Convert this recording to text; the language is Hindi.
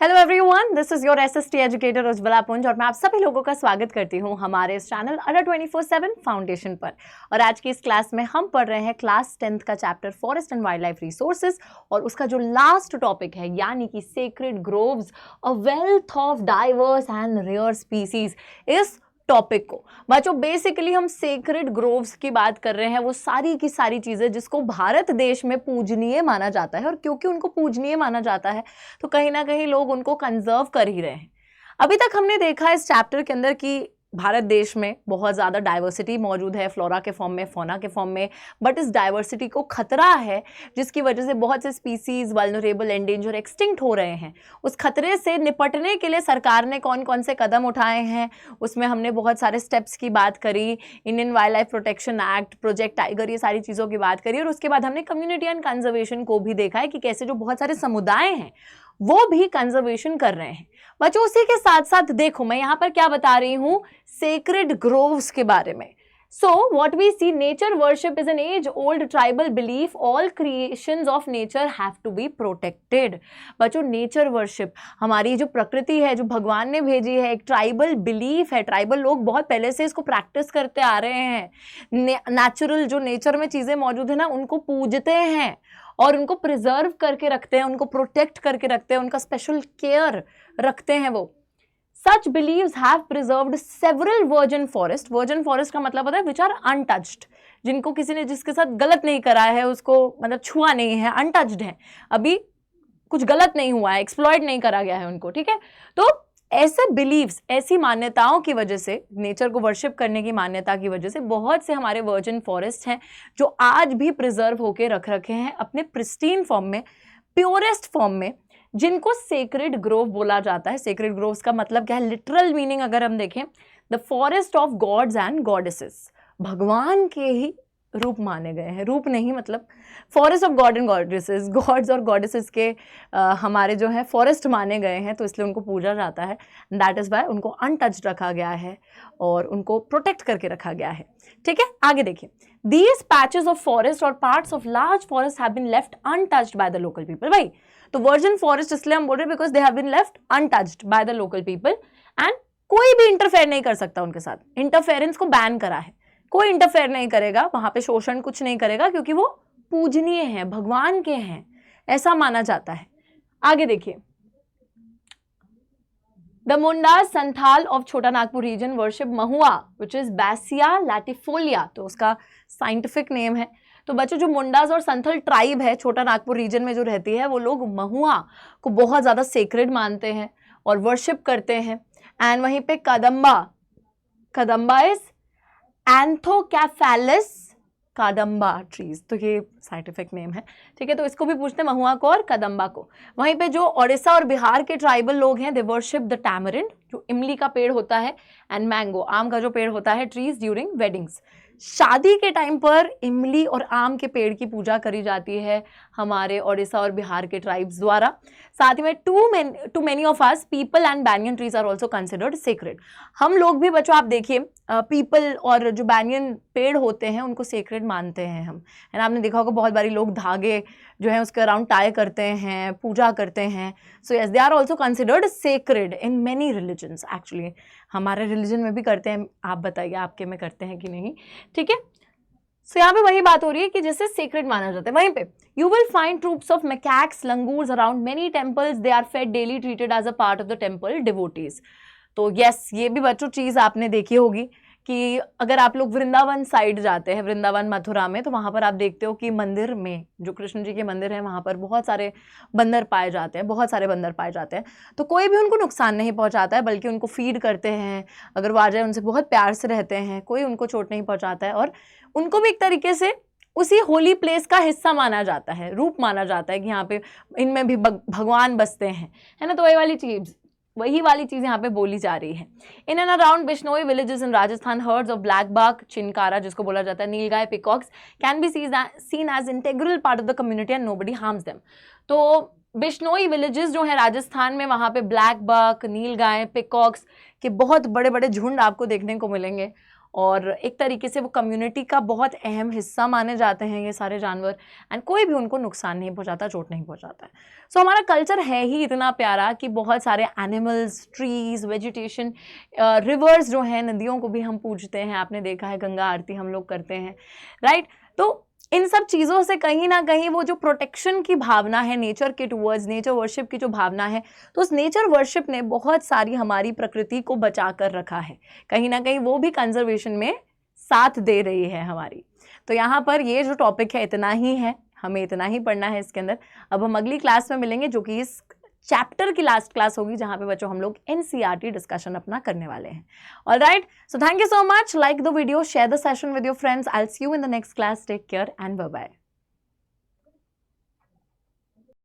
Hello everyone, this is your SST educator Ujjwala पुंज और मैं आप सभी लोगों का स्वागत करती हूं हमारे इस चैनल अडा 24/7 फाउंडेशन पर। और आज की इस क्लास में हम पढ़ रहे हैं क्लास 10th का chapter forest and wildlife resources और उसका जो लास्ट टॉपिक है यानी कि sacred groves, a wealth of diverse and rare species. इस टॉपिक को बच्चों बेसिकली हम सेक्रेड ग्रोव्स की बात कर रहे हैं, वो सारी की सारी चीजें जिसको भारत देश में पूजनीय माना जाता है। और क्योंकि उनको पूजनीय माना जाता है तो कहीं ना कहीं लोग उनको कंजर्व कर ही रहे हैं। अभी तक हमने देखा इस चैप्टर के अंदर कि भारत देश में बहुत ज़्यादा डाइवर्सिटी मौजूद है, फ्लोरा के फॉर्म में, फौना के फॉर्म में, बट इस डाइवर्सिटी को खतरा है जिसकी वजह से बहुत से स्पीसीज वल्नरेबल, एंडेंजर, एक्सटिंक्ट हो रहे हैं। उस खतरे से निपटने के लिए सरकार ने कौन कौन से कदम उठाए हैं उसमें हमने बहुत सारे स्टेप्स की बात करी। Indian wild life protection act, project tiger, ये सारी चीज़ों की बात करी। और उसके बाद हमने कम्युनिटी एंड कंजर्वेशन को भी देखा है कि कैसे जो बहुत सारे समुदाय हैं वो भी कंजर्वेशन कर रहे हैं। बच्चों उसी के साथ साथ देखो मैं यहाँ पर क्या बता रही हूँ, सेक्रेड ग्रोव्स के बारे में। So what we see, nature worship is an age-old tribal belief. All creations of nature have to be protected. बच्चों नेचर वर्शिप हमारी जो प्रकृति है, जो भगवान ने भेजी है, एक ट्राइबल बिलीफ है। ट्राइबल लोग बहुत पहले से इसको प्रैक्टिस करते आ रहे हैं। नेचुरल जो नेचर में चीज़ें मौजूद है ना, उनको पूजते हैं और उनको प्रिजर्व करके रखते हैं, उनको प्रोटेक्ट करके रखते हैं, उनका स्पेशल केयर रखते हैं वो। Such beliefs have preserved several virgin forest. Virgin forest का मतलब होता है which are untouched, जिनको किसी ने जिसके साथ गलत नहीं करा है, उसको मतलब छुआ नहीं है, untouched है, अभी कुछ गलत नहीं हुआ है, एक्सप्लॉइट नहीं करा गया है उनको, ठीक है। तो ऐसे बिलीव्स, ऐसी मान्यताओं की वजह से, नेचर को वर्शिप करने की मान्यता की वजह से बहुत से हमारे वर्जिन फॉरेस्ट हैं जो आज भी प्रिजर्व होके रख रखे हैं अपने प्रिस्टीन फॉर्म में, प्योरेस्ट फॉर्म में, जिनको सेक्रेड ग्रोव बोला जाता है। सेक्रेड ग्रोव्स का मतलब क्या है, लिटरल मीनिंग अगर हम देखें, the forest of gods and goddesses, भगवान के ही रूप माने गए हैं। रूप नहीं मतलब forest of god and goddesses, gods और गॉडेसेस के हमारे जो है फॉरेस्ट माने गए हैं, तो इसलिए उनको पूजा जाता है। दैट इज वाई उनको अनटच्ड रखा गया है और उनको प्रोटेक्ट करके रखा गया है, ठीक है। आगे देखिए, दीज पैचेस ऑफ फॉरेस्ट और parts of large forest have been left untouched by the local people. भाई तो वर्जिन फॉरेस्ट इसलिए हम बोल रहे हैं because they have been left untouched by the local people and कोई भी इंटरफेयर नहीं कर सकता उनके साथ। इंटरफेरेंस को बैन करा है, कोई इंटरफेयर नहीं करेगा वहां पे, शोषण कुछ नहीं करेगा क्योंकि वो पूजनीय हैं, भगवान के हैं, ऐसा माना जाता है। आगे देखिए, the Mundas Santhal of Chota Nagpur region worship mahua which is Bassia latifolia, तो उसका साइंटिफिक नेम है। तो बच्चों जो मुंडास और संथल ट्राइब है छोटा नागपुर रीजन में जो रहती है, वो लोग महुआ को बहुत ज़्यादा सेक्रेड मानते हैं और वर्शिप करते हैं। एंड वहीं पे कदम्बा इज एंथोकैफेलस कादम्बा ट्रीज, तो ये साइंटिफिक नेम है, ठीक है। तो इसको भी पूछते हैं महुआ को और कदम्बा को। वहीं पे जो ओडिशा और बिहार के ट्राइबल लोग हैं, दे वर्शिप द टैमरिंड, जो इमली का पेड़ होता है, एंड मैंगो, आम का जो पेड़ होता है, ट्रीज ड्यूरिंग वेडिंग्स। शादी के टाइम पर इमली और आम के पेड़ की पूजा करी जाती है हमारे ओडिशा और बिहार के ट्राइब्स द्वारा। साथ ही में to many of us people and banyan trees are also considered sacred. हम लोग भी बच्चों आप देखिए पीपल और जो बैनियन पेड़ होते हैं उनको सेक्रेड मानते हैं हम, है ना। आपने देखा होगा बहुत बारी लोग धागे जो है उसके अराउंड टाई करते हैं, पूजा करते हैं। So yes, they are also considered sacred in many religions. Actually हमारे रिलीजन में भी करते हैं, आप बताइए आपके में करते हैं कि नहीं, ठीक है। सो यहाँ पे वही बात हो रही है कि जैसे सेक्रेड माना जाता है। वहीं पे you will find troops of macaques, langurs around many temples, they are fed daily, treated as a part of the temple devotees. तो यस, ये भी बच्चों चीज़ आपने देखी होगी कि अगर आप लोग वृंदावन साइड जाते हैं, वृंदावन मथुरा में, तो वहाँ पर आप देखते हो कि मंदिर में जो कृष्ण जी के मंदिर हैं वहाँ पर बहुत सारे बंदर पाए जाते हैं, बहुत सारे बंदर पाए जाते हैं। तो कोई भी उनको नुकसान नहीं पहुँचाता है, बल्कि उनको फीड करते हैं, अगर वो आ जाए उनसे बहुत प्यार से रहते हैं, कोई उनको चोट नहीं पहुँचाता है और उनको भी एक तरीके से उसी होली प्लेस का हिस्सा माना जाता है, रूप माना जाता है कि यहाँ पे इनमें भी भगवान बसते हैं, है ना। तो वही वाली चीज यहाँ पे बोली जा रही है। In and around Bishnoi villages in Rajasthan, herds of black buck, chinkara जिसको बोला जाता है, nilgai, peacocks can be seen as integral part of the community and nobody harms them. तो बिश्नोई विलेजेस जो है राजस्थान में, वहाँ पे ब्लैक बक, नीलगाय, पिकॉक्स के बहुत बड़े बड़े झुंड आपको देखने को मिलेंगे और एक तरीके से वो कम्युनिटी का बहुत अहम हिस्सा माने जाते हैं ये सारे जानवर, एंड कोई भी उनको नुकसान नहीं पहुंचाता, चोट नहीं पहुंचाता है। सो हमारा कल्चर है ही इतना प्यारा कि बहुत सारे एनिमल्स, ट्रीज, वेजिटेशन, रिवर्स जो हैं, नदियों को भी हम पूजते हैं। आपने देखा है गंगा आरती हम लोग करते हैं, राइट। तो इन सब चीज़ों से कहीं ना कहीं वो जो प्रोटेक्शन की भावना है नेचर के टूवर्ड्स, नेचर वर्शिप की जो भावना है, तो उस नेचर वर्शिप ने बहुत सारी हमारी प्रकृति को बचा कर रखा है। कहीं ना कहीं वो भी कंजर्वेशन में साथ दे रही है हमारी। तो यहाँ पर ये जो टॉपिक है इतना ही है, हमें इतना ही पढ़ना है इसके अंदर। अब हम अगली क्लास में मिलेंगे जो कि इस चैप्टर की लास्ट क्लास होगी, जहाँ पे बच्चों हम लोग एनसीईआरटी डिस्कशन अपना करने वाले हैं। Alright, so thank you so much, like the video, share the session with your friends. I will see you in the next class, take care and bye bye.